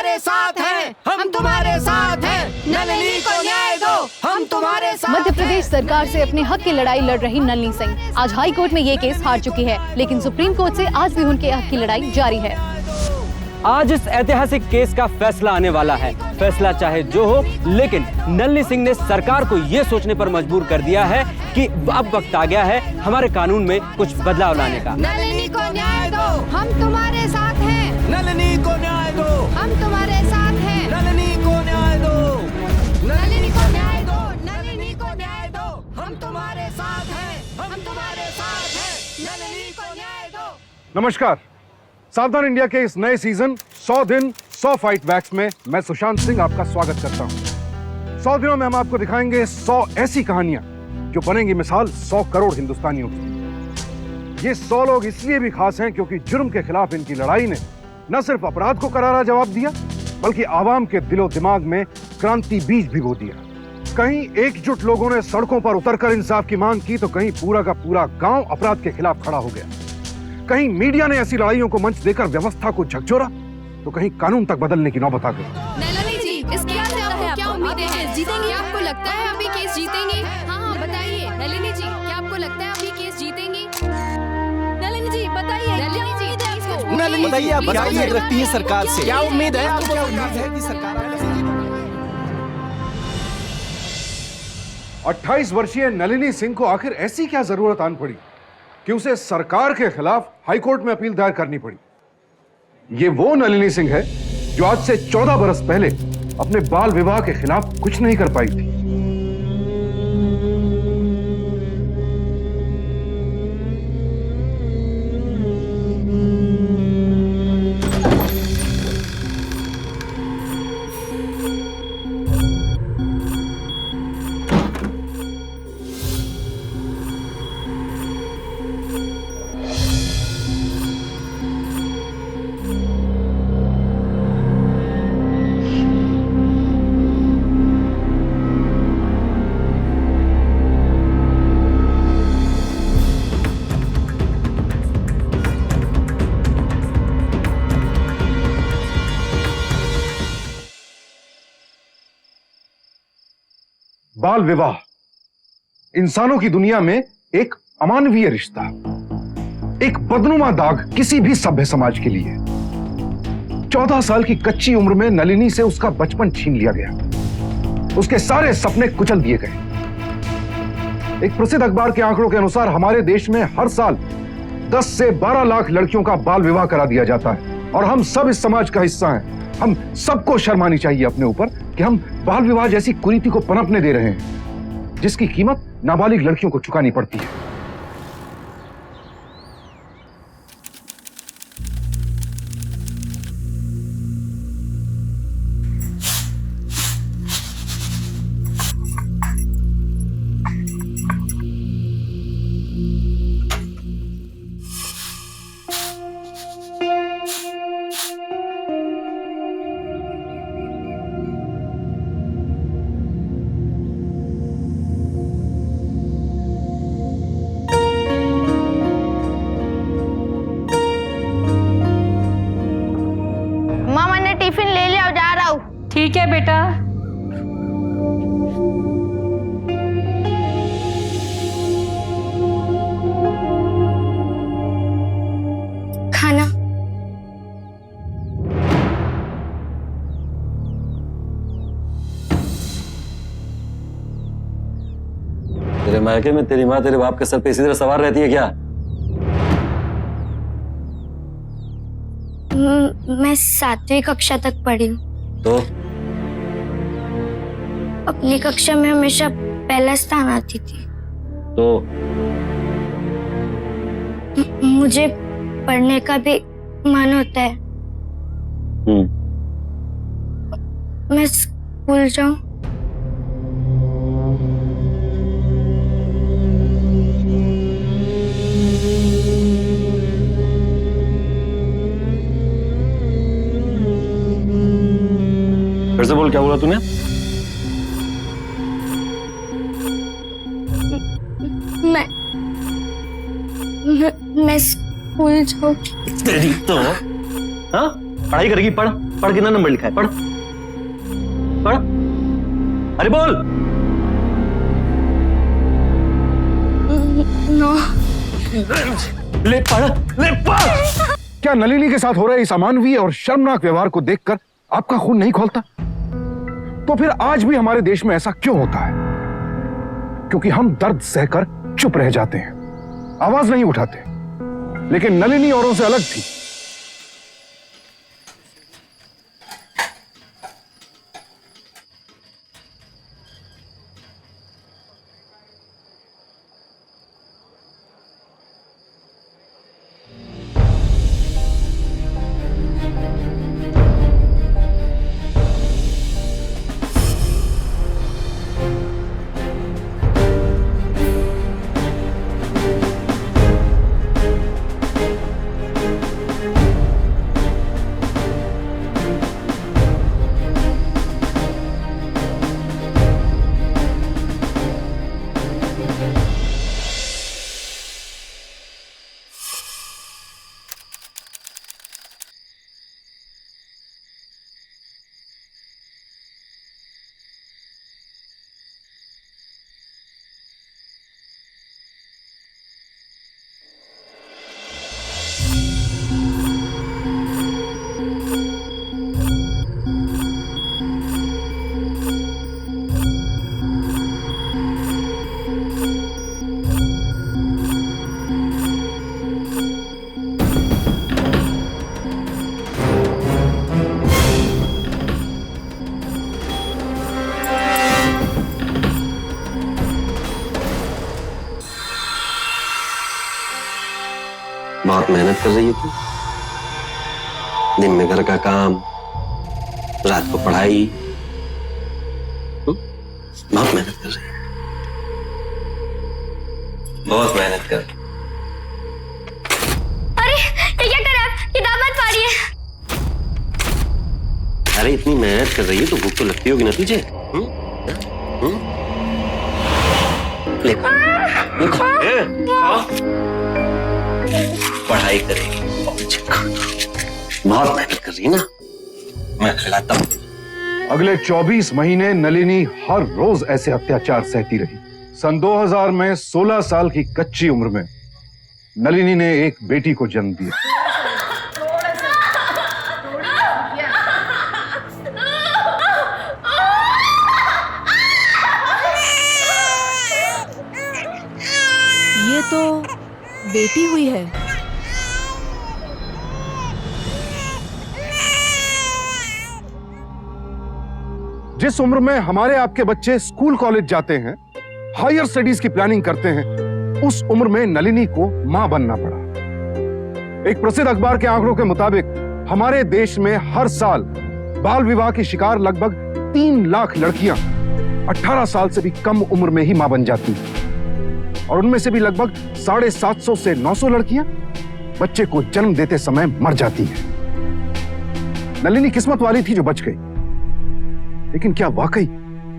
तुम्हारे साथ हैं, हम तुम्हारे साथ हैं, नलिनी को न्याय दो, हम तुम्हारे साथ। मध्य प्रदेश सरकार से अपने हक की लड़ाई लड़ रही नलिनी सिंह आज हाई कोर्ट में ये केस हार चुकी है, लेकिन सुप्रीम कोर्ट से आज भी उनके हक की लड़ाई जारी है। आज इस ऐतिहासिक केस का फैसला आने वाला है। फैसला चाहे जो हो, लेकिन नलिनी सिंह ने सरकार को ये सोचने पर मजबूर कर दिया है कि अब वक्त आ गया है हमारे कानून में कुछ बदलाव लाने का। नलिनी को न्याय दो, हम तुम्हारे साथ हैं, नलिनी को न्याय दो, हम तुम्हारे साथ हैं, नलिनी को न्याय दो, नलिनी को न्याय दो, नलिनी को न्याय दो, हम तुम्हारे साथ हैं, हम तुम्हारे साथ हैं, नलिनी को न्याय दो। नमस्कार, सावधान इंडिया के इस नए सीजन 100 दिन 100 फाइट बैक्स में मैं सुशांत सिंह आपका स्वागत करता हूं। 100 दिनों में हम आपको दिखाएंगे 100 ऐसी कहानियां जो बनेंगी मिसाल 100 करोड़ हिंदुस्तानियों की। ये 100 लोग इसलिए भी खास हैं क्योंकि जुर्म के खिलाफ इनकी लड़ाई ने न सिर्फ अपराध को करारा जवाब दिया, बल्कि आवाम के दिलो दिमाग में क्रांति बीज भिगो दिया। कहीं एकजुट लोगों ने सड़कों पर उतरकर इंसाफ की मांग की, तो कहीं पूरा का पूरा गांव अपराध के खिलाफ खड़ा हो गया। कहीं मीडिया ने ऐसी लड़ाइयों को मंच देकर व्यवस्था को झकझोरा, तो कहीं कानून तक बदलने की नौबत आ गई। नलिनी जी, इस केस से आपको क्या उम्मीदें हैं? जीतेंगे? आपको लगता है आप ये केस जीतेंगे? हाँ, बताइए नलिनी जी, क्या आपको लगता है आप ये केस जीतेंगे? नलिनी जी बताइए, नलिनी जी नलिनी बताइए, आप क्या उम्मीद रखती है सरकार से? क्या उम्मीद है आपको? क्या उम्मीद है कि सरकार 28 वर्षीय नलिनी सिंह को आखिर ऐसी क्या जरूरत आन पड़ी कि उसे सरकार के खिलाफ हाईकोर्ट में अपील दायर करनी पड़ी? ये वो नलिनी सिंह है जो आज से 14 बरस पहले अपने बाल विवाह के खिलाफ कुछ नहीं कर पाई थी। बाल विवाह इंसानों की दुनिया में एक अमानवीय रिश्ता, एक बदनुमा दाग किसी भी सभ्य समाज के लिए। 14 साल की कच्ची उम्र में नलिनी से उसका बचपन छीन लिया गया, उसके सारे सपने कुचल दिए गए। एक प्रसिद्ध अखबार के आंकड़ों के अनुसार हमारे देश में हर साल 10 से 12 लाख लड़कियों का बाल विवाह करा दिया जाता है, और हम सब इस समाज का हिस्सा हैं। हम सबको शर्मानी चाहिए अपने ऊपर कि हम बाल विवाह जैसी कुरीति को पनपने दे रहे हैं, जिसकी कीमत नाबालिग लड़कियों को चुकानी पड़ती है। ठीक है बेटा। खाना। तेरे मायके में तेरी माँ तेरे बाप के सर पे इसी तरह सवार रहती है क्या? मैं 7वीं कक्षा तक पढ़ी हूँ। तो अपनी कक्षा में हमेशा पहला स्थान आती थी। तो मुझे पढ़ने का भी मन होता है। मैं स्कूल जाऊं? फिर से बोल, क्या बोला तूने? मैं स्कूल जाऊं? तेरी तो हाँ? पढ़ाई करेगी? पढ़ पढ़, कितना नंबर लिखा है? पढ़ पढ़, अरे बोल। नो। ले पढ़, ले पढ़। क्या नलिनी के साथ हो रहे इस अमानवीय और शर्मनाक व्यवहार को देखकर आपका खून नहीं खौलता? तो फिर आज भी हमारे देश में ऐसा क्यों होता है? क्योंकि हम दर्द सहकर चुप रह जाते हैं, आवाज नहीं उठाते। लेकिन नलिनी औरों से अलग थी। बहुत मेहनत कर रही है तू, दिन में घर का काम, रात को पढ़ाई, बहुत मेहनत कर रही है, बहुत मेहनत कर। अरे ये क्या कर रहे आप? किताब मत फाड़िए। अरे इतनी मेहनत कर रही है तो भूख तो लगती होगी ना तुझे? ले, पढ़ाई करेगी, बहुत मेहनत कर रही है ना, मैं खिलाता हूँ। अगले 24 महीने नलिनी हर रोज ऐसे अत्याचार सहती रही। सन 2000 में 16 साल की कच्ची उम्र में नलिनी ने एक बेटी को जन्म दिया। ये तो बेटी हुई है। जिस उम्र में हमारे आपके बच्चे स्कूल कॉलेज जाते हैं, हायर स्टडीज की प्लानिंग करते हैं, उस उम्र में नलिनी को मां बनना पड़ा। एक प्रसिद्ध अखबार के आंकड़ों के मुताबिक हमारे देश में हर साल बाल विवाह की शिकार लगभग 3 लाख लड़कियां 18 साल से भी कम उम्र में ही मां बन जाती हैं, और उनमें से भी लगभग 750 से 900 लड़कियां बच्चे को जन्म देते समय मर जाती हैं। नलिनी किस्मत वाली थी जो बच गई, लेकिन क्या वाकई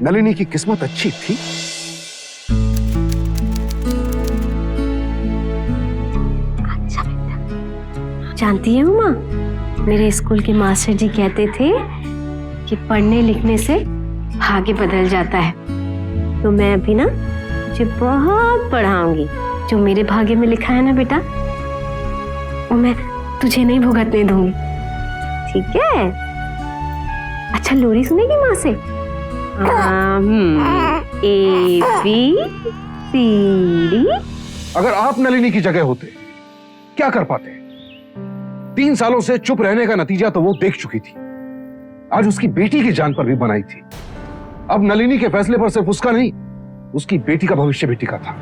नलिनी की किस्मत अच्छी थी? जानती है उमा, मेरे स्कूल के मास्टर जी कहते थे कि पढ़ने लिखने से भाग्य बदल जाता है। तो मैं अभी ना तुझे बहुत पढ़ाऊंगी। जो मेरे भाग्य में लिखा है ना बेटा, वो मैं तुझे नहीं भुगतने दूंगी, ठीक है? अच्छा लोरी सुनेगी माँ से? A B C D। अगर आप नलिनी की जगह होते क्या कर पाते? 3 सालों से चुप रहने का नतीजा तो वो देख चुकी थी, आज उसकी बेटी की जान पर भी बनाई थी। अब नलिनी के फैसले पर सिर्फ उसका नहीं, उसकी बेटी का भविष्य भी टिका था।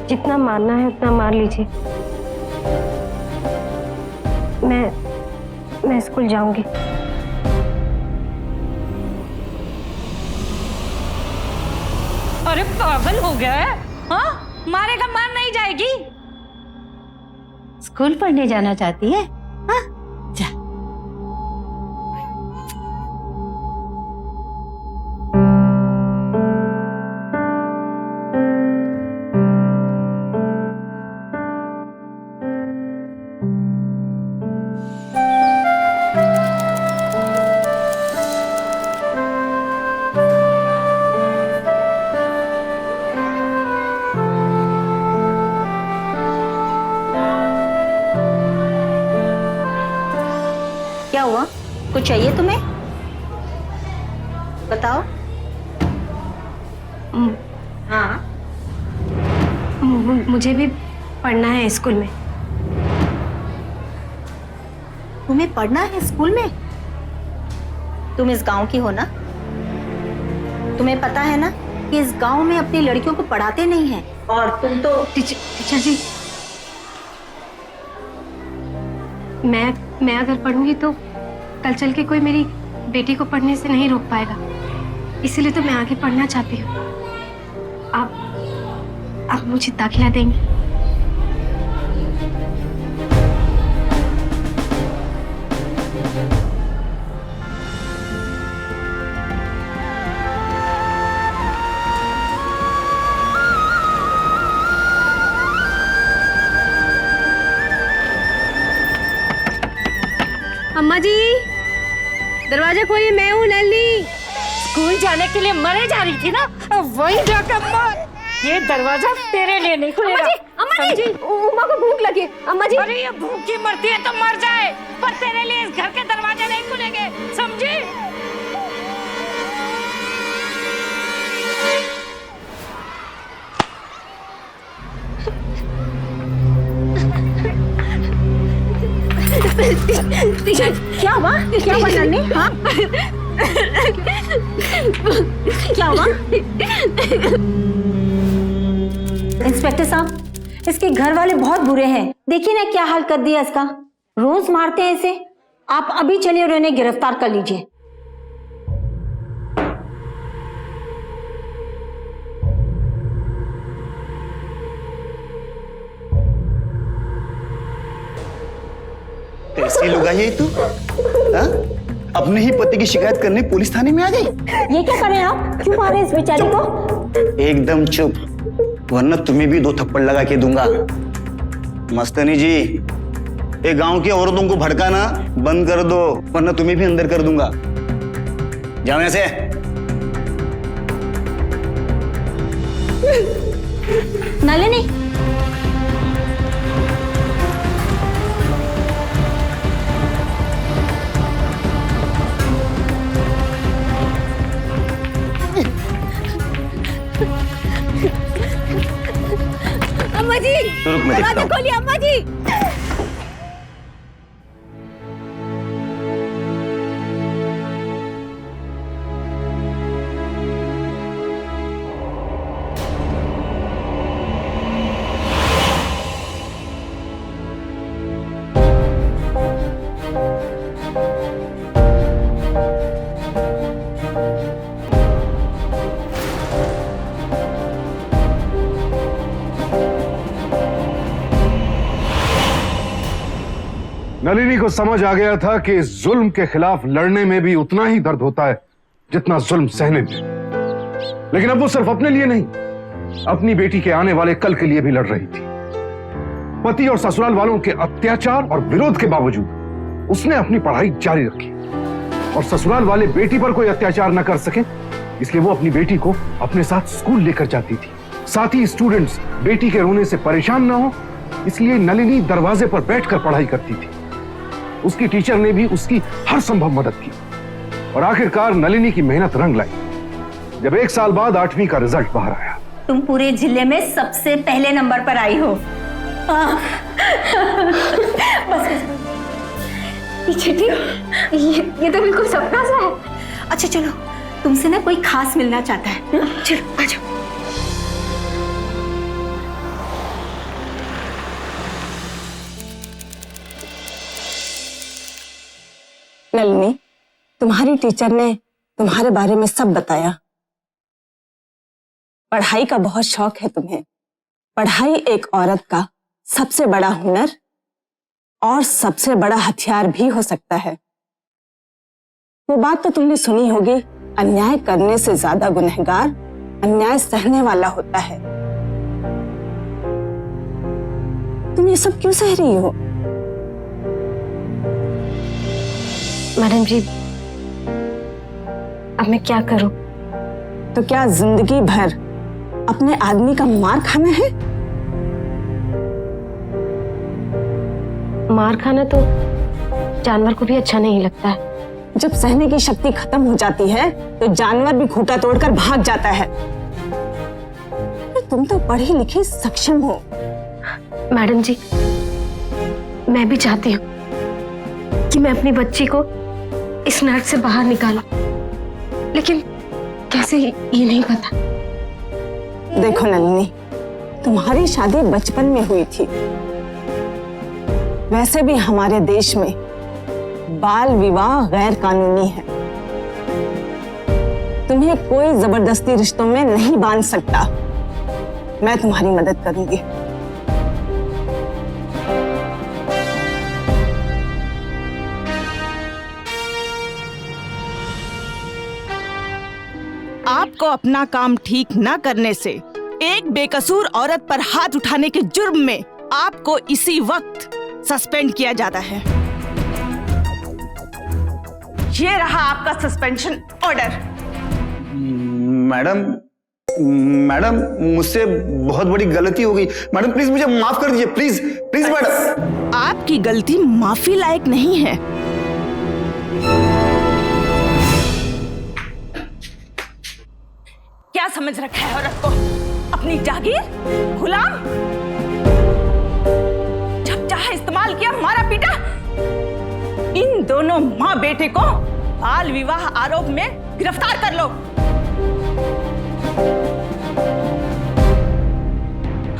जितना मारना है उतना मार लीजिए। मैं स्कूल जाऊंगी। अरे पागल हो गया है? हाँ, मारेगा मार नहीं जाएगी। स्कूल पढ़ने जाना चाहती है? हाँ, जा। क्या हुआ? कुछ चाहिए तुम्हें? बताओ। हाँ, मुझे भी पढ़ना है स्कूल में। तुम्हें पढ़ना है स्कूल में? तुम इस गांव की हो ना? तुम्हें पता है ना कि इस गांव में अपनी लड़कियों को पढ़ाते नहीं हैं। और तुम तो टीचर जी, मैं अगर पढ़ूंगी तो कल चल के कोई मेरी बेटी को पढ़ने से नहीं रोक पाएगा। इसीलिए तो मैं आगे पढ़ना चाहती हूँ। आप मुझे दाखिला देंगे? अम्मा जी, दरवाजा खोलिए, मैं हूँ नलिनी। स्कूल जाने के लिए मरे जा रही थी ना, वही जाकर मर। ये दरवाजा तेरे लिए नहीं खुलेगा। अम्मा जी, उमा को भूख लगी। अम्मा जी, अरे ये भूखी मरती है तो मर जाए, पर तेरे लिए इस घर के दरवाजे नहीं खुलेंगे, समझी? क्या हुआ? क्या हुआ नन्ही? हाँ? क्या हुआ? इंस्पेक्टर साहब, इसके घर वाले बहुत बुरे हैं। देखिए ना क्या हाल कर दिया इसका। रोज मारते हैं इसे। आप अभी चलिए और इन्हें गिरफ्तार कर लीजिए। कैसी लुगाई है तू? हाँ? अपने ही पति की शिकायत करने पुलिस थाने में आ गई। ये क्या कर रहे हैं आप? क्यों मार रहे हैं इस बेचारी को? एकदम चुप, वरना तुम्हें भी 2 थप्पड़ लगा के दूंगा। मस्तनी जी, ये गांव की औरतों को भड़काना बंद कर दो, वरना तुम्हें भी अंदर कर दूंगा। जाओ यहाँ से। नलिनी, अम्मा जी, तो रुक, मैं देखता हूँ। खोलिए अम्मा जी। नलिनी को समझ आ गया था कि इस जुल्म के खिलाफ लड़ने में भी उतना ही दर्द होता है जितना जुल्म सहने में। लेकिन अब वो सिर्फ अपने लिए नहीं, अपनी बेटी के आने वाले कल के लिए भी लड़ रही थी। पति और ससुराल वालों के अत्याचार और विरोध के बावजूद उसने अपनी पढ़ाई जारी रखी और ससुराल वाले बेटी पर कोई अत्याचार न कर सके, इसलिए वो अपनी बेटी को अपने साथ स्कूल लेकर जाती थी। साथ ही स्टूडेंट्स बेटी के रोने से परेशान ना हो, इसलिए नलिनी दरवाजे पर बैठकर पढ़ाई करती थी। उसकी टीचर ने भी उसकी हर संभव मदद की और आखिरकार नलिनी की मेहनत रंग लाई जब 1 साल बाद 8वीं का रिजल्ट बाहर आया। तुम पूरे जिले में सबसे पहले नंबर पर आई हो। बस छठी, ये तो बिल्कुल सपना सा है। अच्छा चलो, तुमसे ना कोई खास मिलना चाहता है। चलो आ जाओ। नलिनी, तुम्हारी टीचर ने तुम्हारे बारे में सब बताया। पढ़ाई का बहुत शौक है तुम्हें। पढ़ाई एक औरत का सबसे बड़ा हुनर और सबसे बड़ा हथियार भी हो सकता है। वो बात तो तुमने सुनी होगी, अन्याय करने से ज्यादा गुनहगार अन्याय सहने वाला होता है। तुम ये सब क्यों सह रही हो? मैडम जी, अब मैं क्या करूं? तो क्या जिंदगी भर अपने आदमी का मार खाना है? मार खाना तो जानवर को भी अच्छा नहीं लगता है। जब सहने की शक्ति खत्म हो जाती है तो जानवर भी खूंटा तोड़कर भाग जाता है। तुम तो पढ़ी लिखी सक्षम हो। मैडम जी, मैं भी चाहती हूँ कि मैं अपनी बच्ची को इस नर्क से बाहर निकालूं, लेकिन कैसे ये नहीं पता। देखो नलिनी, तुम्हारी शादी बचपन में हुई थी। वैसे भी हमारे देश में बाल विवाह गैर कानूनी है। तुम्हें कोई जबरदस्ती रिश्तों में नहीं बांध सकता। मैं तुम्हारी मदद करूंगी। आपको अपना काम ठीक न करने से एक बेकसूर औरत पर हाथ उठाने के जुर्म में आपको इसी वक्त सस्पेंड किया जाता है। ये रहा आपका सस्पेंशन ऑर्डर। मैडम मुझसे बहुत बड़ी गलती हो गई। मैडम प्लीज मुझे माफ कर दीजिए, प्लीज प्लीज मैडम। आपकी गलती माफी लायक नहीं है। क्या समझ रखा है औरत को? अपनी जागीर, गुलाम? जब चाहे इस्तेमाल किया, मारा पीटा। इन दोनों माँ बेटे को बाल विवाह आरोप में गिरफ्तार कर लो।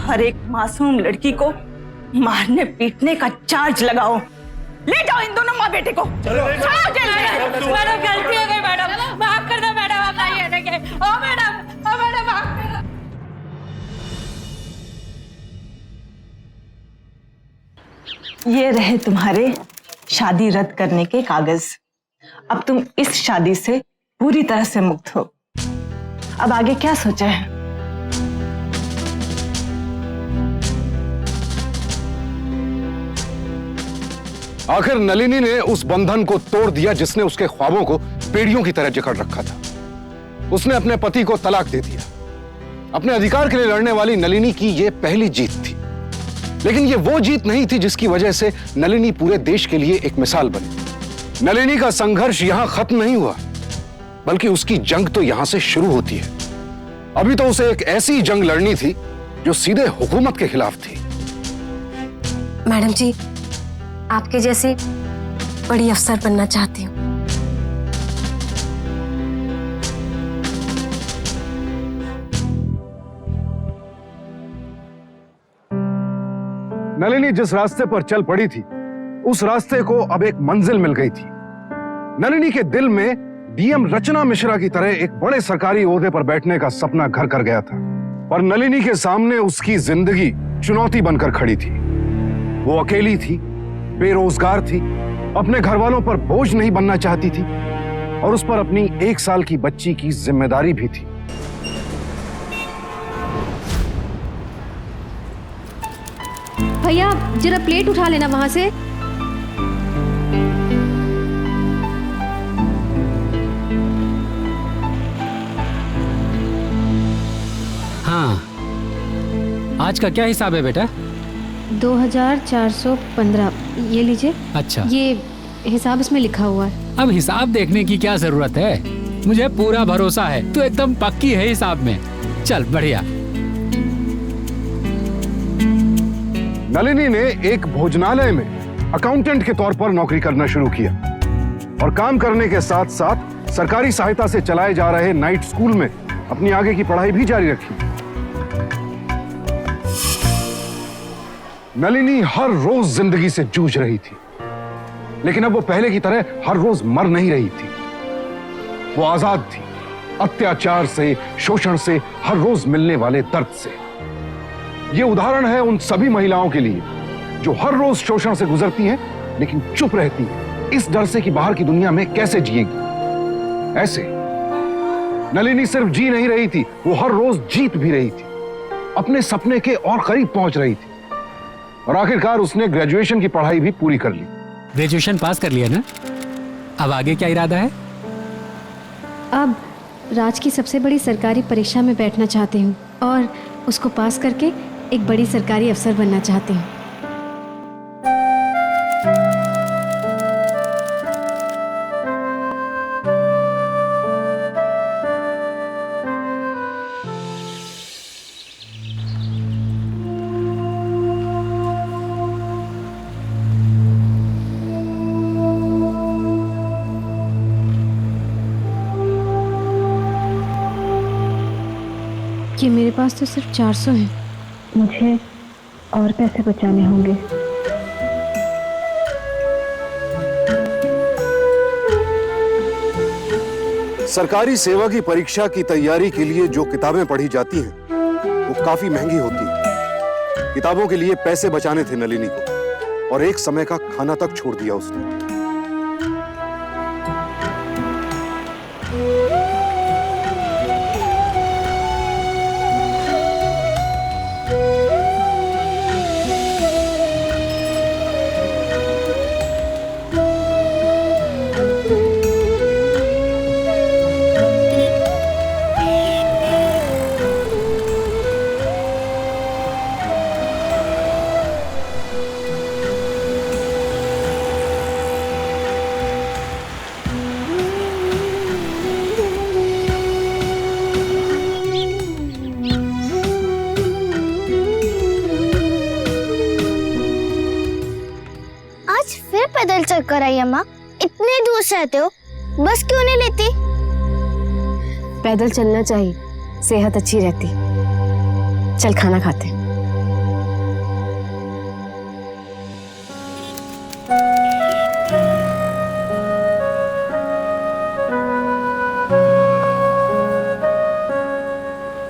हर एक मासूम लड़की को मारने पीटने का चार्ज लगाओ। ले जाओ इन दोनों माँ बेटे को। चलो जेल में। मैडम गलती हो गई मैडम, माफ कर दो मैडम। आप नहीं हटेंगे। ओ मैडम माफ कर दो। ये रहे तुम्हारे शादी रद्द करने के कागज। अब तुम इस शादी से पूरी तरह से मुक्त हो। अब आगे क्या सोचा है? आखिर नलिनी ने उस बंधन को तोड़ दिया जिसने उसके ख्वाबों को पेड़ियों की तरह जकड़ रखा था। उसने अपने पति को तलाक दे दिया। अपने अधिकार के लिए लड़ने वाली नलिनी की यह पहली जीत थी, लेकिन यह वो जीत नहीं थी जिसकी वजह से नलिनी पूरे देश के लिए एक मिसाल बनी। नलिनी का संघर्ष यहां खत्म नहीं हुआ, बल्कि उसकी जंग तो यहां से शुरू होती है। अभी तो उसे एक ऐसी जंग लड़नी थी जो सीधे हुकूमत के खिलाफ थी। मैडम जी, आपके जैसी बड़ी अफसर बनना चाहती हूँ। नलिनी जिस रास्ते पर चल पड़ी थी, उस रास्ते को अब एक मंजिल मिल गई थी। नलिनी के दिल में डीएम रचना मिश्रा की तरह एक बड़े सरकारी ओहदे पर बैठने का सपना घर कर गया था, पर नलिनी के सामने उसकी जिंदगी चुनौती बनकर खड़ी थी। वो अकेली थी, बेरोजगार थी, अपने घर वालों पर बोझ नहीं बनना चाहती थी, और उस पर अपनी 1 साल की बच्ची की जिम्मेदारी भी थी। भैया जरा प्लेट उठा लेना वहां से। हाँ, आज का क्या हिसाब है बेटा? 2415। ये लीजिए। अच्छा, ये हिसाब इसमें लिखा हुआ है। अब हिसाब देखने की क्या जरूरत है? मुझे पूरा भरोसा है, तू एकदम पक्की है हिसाब में। चल बढ़िया। नलिनी ने एक भोजनालय में अकाउंटेंट के तौर पर नौकरी करना शुरू किया, और काम करने के साथ साथ सरकारी सहायता से चलाए जा रहे नाइट स्कूल में अपनी आगे की पढ़ाई भी जारी रखी। नलिनी हर रोज जिंदगी से जूझ रही थी, लेकिन अब वो पहले की तरह हर रोज मर नहीं रही थी। वो आजाद थी, अत्याचार से, शोषण से, हर रोज मिलने वाले दर्द से। ये उदाहरण है उन सभी महिलाओं के लिए जो हर रोज शोषण से गुजरती हैं लेकिन चुप रहती हैं, इस डर से कि बाहर की दुनिया में कैसे जिएगी। ऐसे नलिनी सिर्फ जी नहीं रही थी, वो हर रोज जीत भी रही थी, अपने सपने के और करीब पहुंच रही थी और आखिरकार उसने ग्रेजुएशन की पढ़ाई भी पूरी कर ली। ग्रेजुएशन पास कर लिया ना? अब आगे क्या इरादा है? अब राज की सबसे बड़ी सरकारी परीक्षा में बैठना चाहती हूँ और उसको पास करके एक बड़ी सरकारी अफसर बनना चाहती हूँ। कि मेरे पास तो सिर्फ 400 है, मुझे और पैसे बचाने होंगे। सरकारी सेवा की परीक्षा की तैयारी के लिए जो किताबें पढ़ी जाती हैं वो काफी महंगी होती हैं। किताबों के लिए पैसे बचाने थे नलिनी को और एक समय का खाना तक छोड़ दिया उसने। पैदल चलकर आई अम्मा, इतने दूर से आते हो, बस क्यों नहीं लेती? पैदल चलना चाहिए, सेहत अच्छी रहती। चल खाना खाते हैं।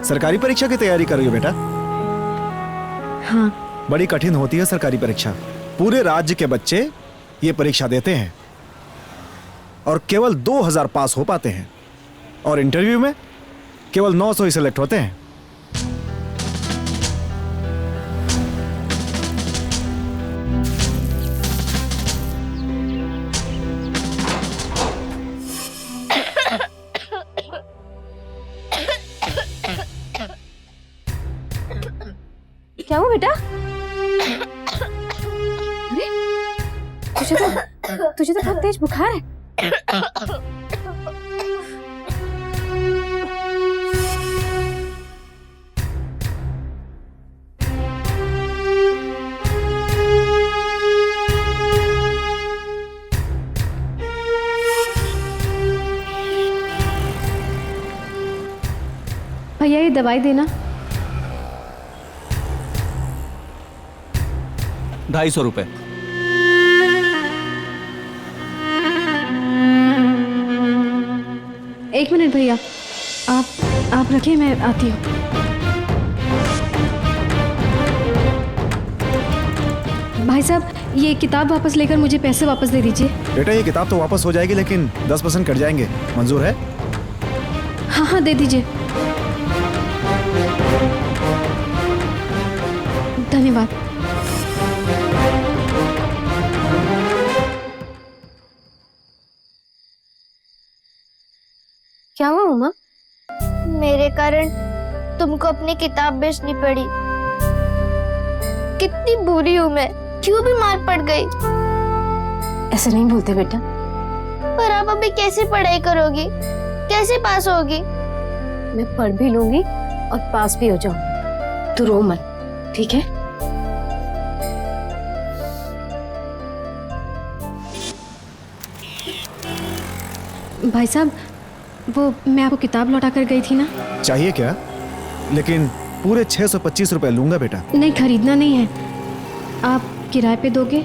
सरकारी परीक्षा की तैयारी कर रही हो बेटा? हाँ। बड़ी कठिन होती है सरकारी परीक्षा। पूरे राज्य के बच्चे ये परीक्षा देते हैं और केवल 2000 पास हो पाते हैं और इंटरव्यू में केवल 900 ही सिलेक्ट होते हैं। क्या हुआ बेटा? तुझे तो बहुत तेज बुखार है। भैया ये दवाई देना। 250 रुपए। एक मिनट भैया, आप रखिए, मैं आती हूँ। भाई साहब, ये किताब वापस लेकर मुझे पैसे वापस दे दीजिए। बेटा ये किताब तो वापस हो जाएगी लेकिन 10% कट जाएंगे, मंजूर है? हाँ हाँ दे दीजिए। धन्यवाद। क्या हुआ उमा? मेरे कारण तुमको अपनी किताब बेचनी पड़ी। कितनी बुरी हूँ मैं, क्यों बीमार पड़ गई? ऐसे नहीं बोलते बेटा। पर आप अभी कैसे पढ़ाई करोगी, कैसे पास होगी? मैं पढ़ भी लूंगी और पास भी हो जाऊंगी। तू रो मत, ठीक है? भाई साहब, वो मैं आपको किताब लौटा कर गई थी ना। चाहिए क्या? लेकिन पूरे 625 रुपए लूंगा बेटा। नहीं, खरीदना नहीं है, आप किराए पे दोगे।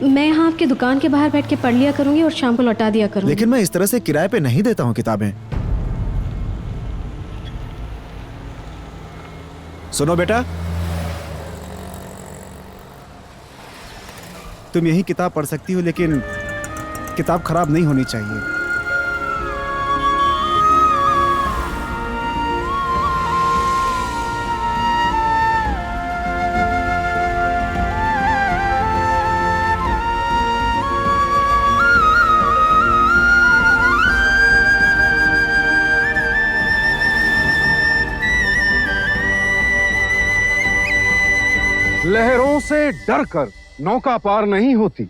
मैं यहाँ आपके दुकान के बाहर बैठ के पढ़ लिया करूंगी और शाम को लौटा दिया करूंगी। लेकिन मैं इस तरह से किराए पे नहीं देता हूँ किताबें। सुनो बेटा, तुम यही किताब पढ़ सकती हो, लेकिन किताब खराब नहीं होनी चाहिए। लहरों से डरकर नौका पार नहीं होती,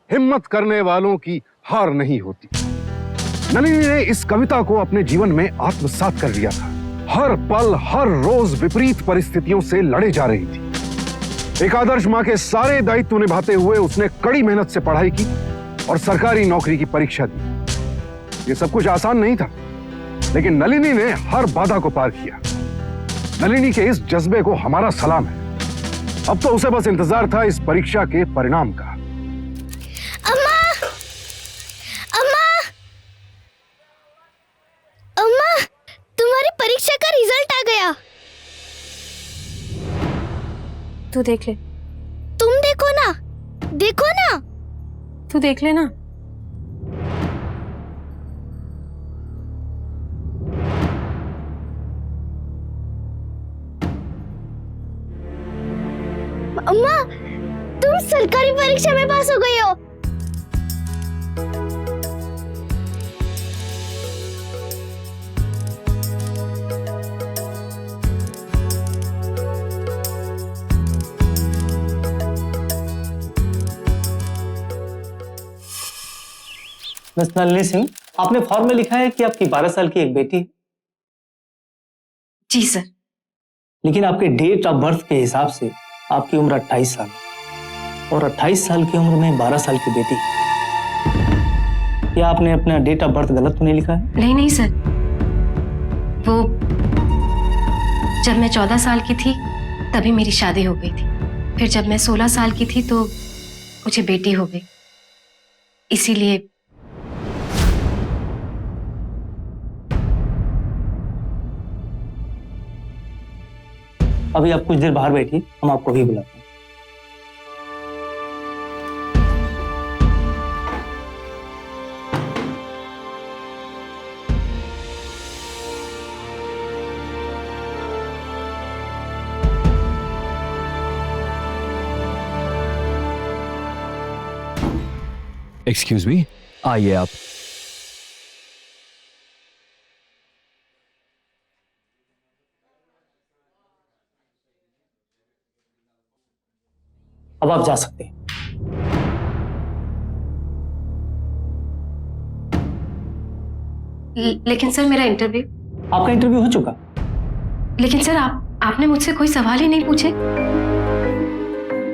हिम्मत करने वालों की हार नहीं होती। नलिनी ने इस कविता को अपने जीवन में आत्मसात कर लिया था। हर पल हर रोज विपरीत परिस्थितियों से लड़े जा रही थी। एक आदर्श मां के सारे दायित्व निभाते हुए उसने कड़ी मेहनत से पढ़ाई की और सरकारी नौकरी की परीक्षा दी। ये सब कुछ आसान नहीं था, लेकिन नलिनी ने हर बाधा को पार किया। नलिनी के इस जज्बे को हमारा सलाम है। अब तो उसे बस इंतजार था इस परीक्षा के परिणाम का। अम्मा, अम्मा, अम्मा, तुम्हारी परीक्षा का रिजल्ट आ गया। तू देख ले। तुम देखो ना, देखो ना। तू देख ले ना। अम्मा, तुम सरकारी परीक्षा में पास हो गई हो। मिस नलिनी सिंह, आपने फॉर्म में लिखा है कि आपकी 12 साल की एक बेटी है। जी सर। लेकिन आपके डेट ऑफ बर्थ के हिसाब से आपकी उम्र 28 साल और 28 साल की उम्र में 12 साल की बेटी। क्या आपने अपना डेट ऑफ बर्थ गलत तो नहीं लिखा है? नहीं नहीं सर, वो जब मैं 14 साल की थी तभी मेरी शादी हो गई थी। फिर जब मैं 16 साल की थी तो मुझे बेटी हो गई, इसीलिए। अभी आप कुछ देर बाहर बैठिए, हम आपको भी बुलाते हैं। एक्सक्यूज मी, आइए आप। अब आप जा सकते हैं। लेकिन सर मेरा इंटरव्यू। आपका इंटरव्यू हो चुका। लेकिन सर आपने मुझसे कोई सवाल ही नहीं पूछे।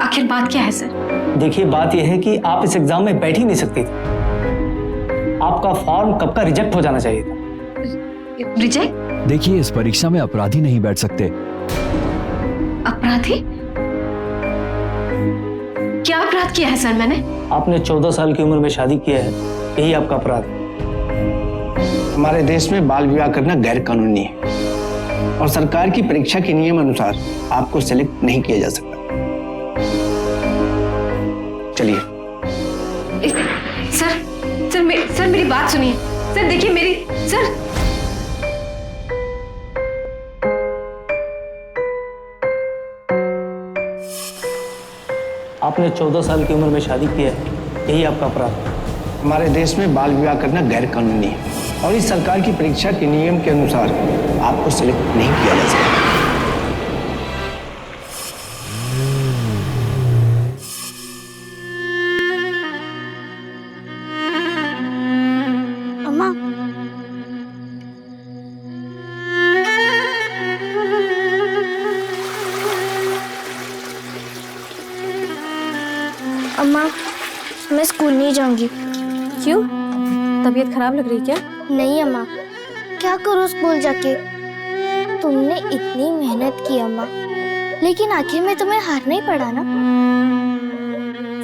आखिर बात क्या है सर? देखिए, बात यह है कि आप इस एग्जाम में बैठ ही नहीं सकते थे। आपका फॉर्म कब का रिजेक्ट हो जाना चाहिए था। रिजेक्ट? देखिए, इस परीक्षा में अपराधी नहीं बैठ सकते। अपराधी? क्या अपराध किया है सर मैंने? आपने 14 साल की उम्र में शादी किया है, यही आपका अपराध है। हमारे देश में बाल विवाह करना गैर कानूनी है और सरकार की परीक्षा के नियम अनुसार आपको सिलेक्ट नहीं किया जा सकता। चलिए। सर मेरी बात सुनिए। सर देखिए मेरी। सर आपने 14 साल की उम्र में शादी किया है, यही आपका अपराध है। हमारे देश में बाल विवाह करना गैर कानूनी है और इस सरकार की परीक्षा के नियम के अनुसार आपको सिलेक्ट नहीं किया जा सकता। अम्मा, अम्मा, मैं स्कूल नहीं जाऊंगी। क्यों? तबीयत खराब लग रही क्या? नहीं अम्मा, क्या करूँ स्कूल जाके? तुमने इतनी मेहनत की अम्मा, लेकिन आखिर में तुम्हें हारना ही पड़ा ना।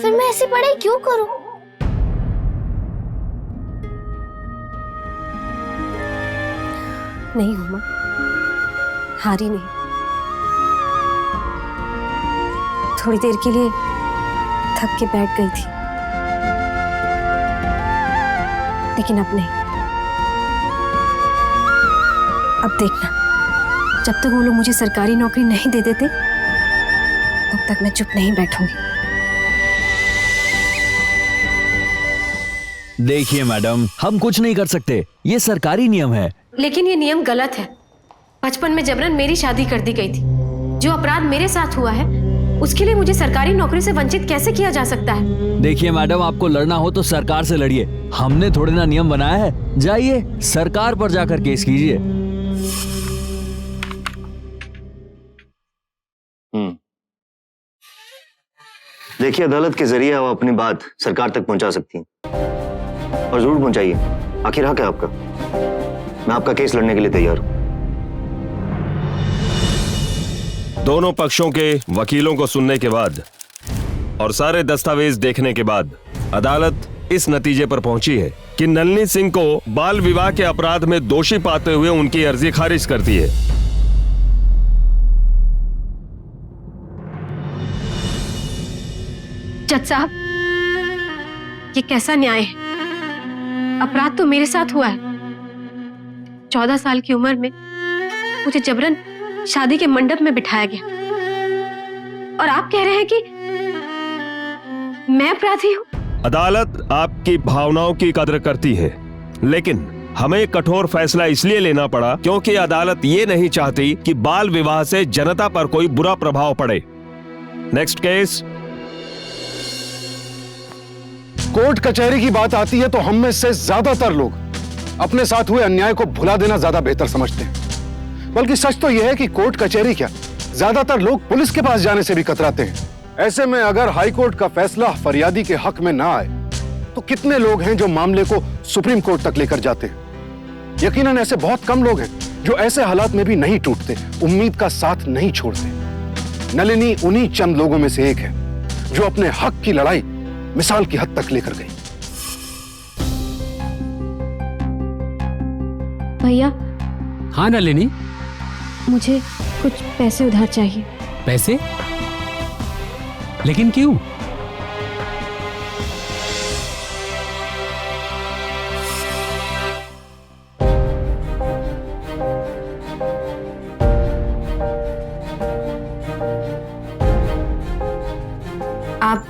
फिर मैं ऐसी पढ़ाई क्यों करूँ? नहीं हुमा, हारी नहीं। थोड़ी देर के लिए थक के बैठ गई थी, लेकिन अब नहीं। अब देखना, जब तक वो लोग मुझे सरकारी नौकरी नहीं दे देते तब तक मैं चुप नहीं बैठूंगी। देखिए मैडम, हम कुछ नहीं कर सकते, ये सरकारी नियम है। लेकिन ये नियम गलत है। बचपन में जबरन मेरी शादी कर दी गई थी। जो अपराध मेरे साथ हुआ है उसके लिए मुझे सरकारी नौकरी से वंचित कैसे किया जा सकता है? देखिए मैडम, आपको लड़ना हो तो सरकार से लड़िए, हमने थोड़े ना नियम बनाया है। जाइए सरकार पर जाकर केस कीजिए। देखिए, अदालत के जरिए आप अपनी बात सरकार तक पहुंचा सकती हैं, और जरूर पहुंचाइए। आखिर हक है आपका। मैं आपका केस लड़ने के लिए तैयार हूं। दोनों पक्षों के वकीलों को सुनने के बाद और सारे दस्तावेज देखने के बाद अदालत इस नतीजे पर पहुंची है कि नलिनी सिंह को बाल विवाह के अपराध में दोषी पाते हुए उनकी अर्जी खारिज करती है। जज साहब, ये कैसा न्याय है? अपराध तो मेरे साथ हुआ है। 14 साल की उम्र में मुझे जबरन शादी के मंडप में बिठाया गया, और आप कह रहे हैं कि मैं अपराधी हूं? अदालत आपकी भावनाओं की कदर करती है, लेकिन हमें कठोर फैसला इसलिए लेना पड़ा क्योंकि अदालत ये नहीं चाहती कि बाल विवाह से जनता पर कोई बुरा प्रभाव पड़े। Next case. कोर्ट कचहरी की बात आती है तो हम में से ज्यादातर लोग अपने साथ हुए अन्याय को भुला देना ज्यादा बेहतर समझते हैं। बल्कि सच तो यह है कि कोर्ट कचहरी क्या, ज्यादातर लोग पुलिस के पास जाने से भी कतराते हैं। ऐसे में अगर हाई कोर्ट का फैसला फरियादी के हक में ना आए तो कितने लोग हैं जो मामले को सुप्रीम कोर्ट तक लेकर जाते हैं। यकीनन ऐसे बहुत कम लोग हैं जो ऐसे हालात में भी नहीं टूटते, उम्मीद का साथ नहीं छोड़ते। नलिनी उन्हीं चंद लोगों में से एक है जो अपने हक की लड़ाई मिसाल की हद तक लेकर गई। भैया। हाँ नलिनी, मुझे कुछ पैसे उधार चाहिए। पैसे? लेकिन क्यों? आप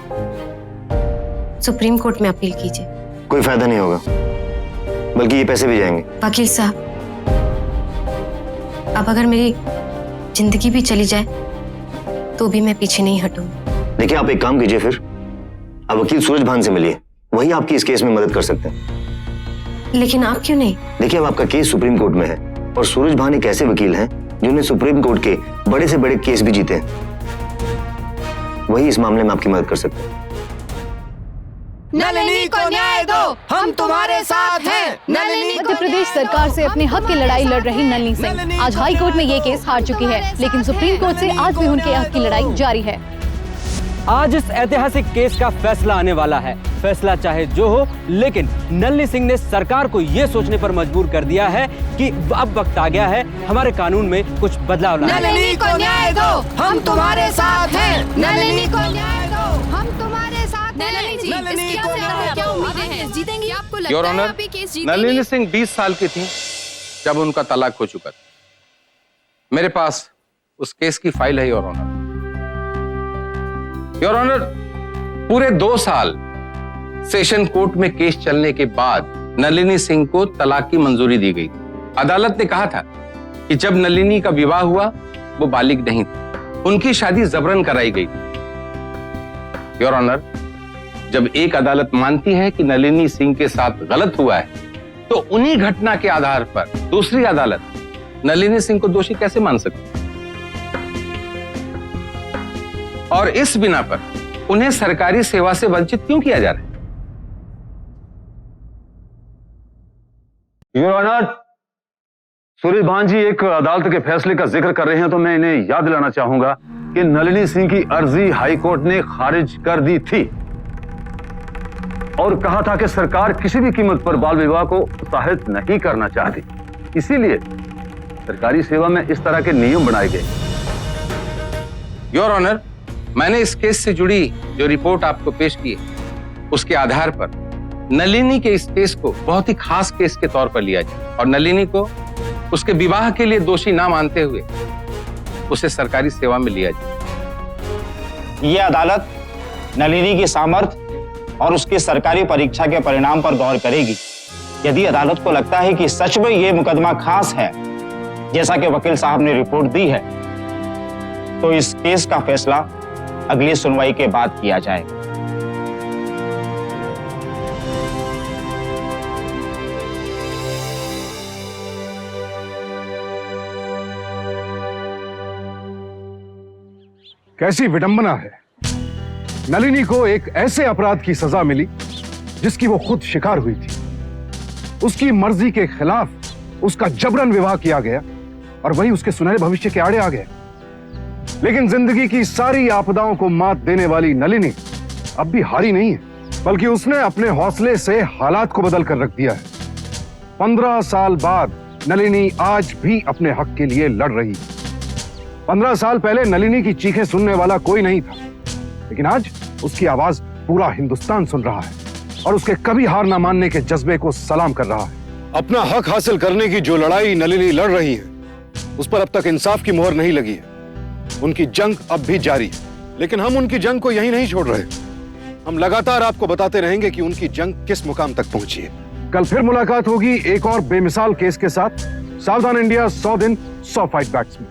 सुप्रीम कोर्ट में अपील कीजिए। कोई फायदा नहीं होगा, बल्कि ये पैसे भी जाएंगे। वकील साहब, अब अगर मेरी जिंदगी भी चली जाए तो भी मैं पीछे नहीं हटूंगी। देखिए, आप एक काम कीजिए, फिर आप वकील सूरज भान से मिलिए, वही आपकी इस केस में मदद कर सकते हैं। लेकिन आप क्यों नहीं? देखिए, अब आपका केस सुप्रीम कोर्ट में है और सूरज भान एक ऐसे वकील हैं जिन्होंने सुप्रीम कोर्ट के बड़े से बड़े केस भी जीते हैं। वही इस मामले में आपकी मदद कर सकते हैं। नलिनी को न्याय दो, हम तुम्हारे साथ हैं। नलिनी मध्य प्रदेश सरकार से अपने हक की लड़ाई लड़ रही नलिनी सिंह आज हाई कोर्ट में ये केस हार चुकी है, लेकिन सुप्रीम कोर्ट से आज भी उनके हक की लड़ाई जारी है। आज इस ऐतिहासिक केस का फैसला आने वाला है। फैसला चाहे जो हो, लेकिन नलिनी सिंह ने सरकार को यह सोचने पर मजबूर कर दिया है कि अब वक्त आ गया है हमारे कानून में कुछ बदलाव लाने। नलिनी को न्याय दो, हम तुम्हारे साथ हैं। नलिनी को न्याय दो, हम तुम्हारे साथ। नलिनी जी, नलिनी इस को केस से न्याय आप क्या दो। उम्मीदें हैं? जीतेंगी? आपको लगता योर है ऑनर, आप ये केस जीतेंगी? नलिनी सिंह 20 साल की थी जब उनका तलाक हो चुका था। मेरे पास उस केस की फाइल है योर ऑनर। योर ऑनर, पूरे 2 साल सेशन कोर्ट में केस चलने के बाद नलिनी सिंह को तलाक की मंजूरी दी गई। अदालत ने कहा था कि जब नलिनी का विवाह हुआ वो बालिग नहीं थी, उनकी शादी जबरन कराई गई। योर ऑनर, जब एक अदालत मानती है कि नलिनी सिंह के साथ गलत हुआ है तो उन्हीं घटना के आधार पर दूसरी अदालत नलिनी सिंह को दोषी कैसे मान सकती? और इस बिना पर उन्हें सरकारी सेवा से वंचित क्यों किया जा रहा है? योर ऑनर, सूरज भान जी एक अदालत के फैसले का जिक्र कर रहे हैं तो मैं इन्हें याद दिलाना चाहूंगा कि नलिनी सिंह की अर्जी हाई कोर्ट ने खारिज कर दी थी और कहा था कि सरकार किसी भी कीमत पर बाल विवाह को प्रोत्साहित नहीं करना चाहती। इसीलिए सरकारी सेवा में इस तरह के नियम बनाए गए। योर ऑनर, मैंने इस केस से जुड़ी जो रिपोर्ट आपको पेश की है, उसके आधार पर नलिनी के इस केस को बहुत ही खास केस के तौर पर लिया जाए और नलिनी को उसके विवाह के लिए दोषी ना मानते हुए उसे सरकारी सेवा में लिया जाए। ये अदालत नलिनी की सामर्थ्य और उसकी सरकारी परीक्षा के परिणाम पर गौर करेगी। यदि अदालत को लगता है कि सच में ये मुकदमा खास है, जैसा कि वकील साहब ने रिपोर्ट दी है, तो इस केस का फैसला अगली सुनवाई के बाद किया जाएगा। कैसी विडंबना है। नलिनी को एक ऐसे अपराध की सजा मिली जिसकी वो खुद शिकार हुई थी। उसकी मर्जी के खिलाफ उसका जबरन विवाह किया गया और वही उसके सुनहरे भविष्य के आड़े आ गए। लेकिन जिंदगी की सारी आपदाओं को मात देने वाली नलिनी अब भी हारी नहीं है, बल्कि उसने अपने हौसले से हालात को बदल कर रख दिया है। 15 साल बाद नलिनी आज भी अपने हक के लिए लड़ रही है। 15 साल पहले नलिनी की चीखें सुनने वाला कोई नहीं था, लेकिन आज उसकी आवाज पूरा हिंदुस्तान सुन रहा है और उसके कभी हार ना मानने के जज्बे को सलाम कर रहा है। अपना हक हासिल करने की जो लड़ाई नलिनी लड़ रही है, उस पर अब तक इंसाफ की मोहर नहीं लगी है। उनकी जंग अब भी जारी है, लेकिन हम उनकी जंग को यहीं नहीं छोड़ रहे। हम लगातार आपको बताते रहेंगे कि उनकी जंग किस मुकाम तक पहुंची है। कल फिर मुलाकात होगी एक और बेमिसाल केस के साथ। सावधान इंडिया 100 दिन 100 फाइट बैक्स में।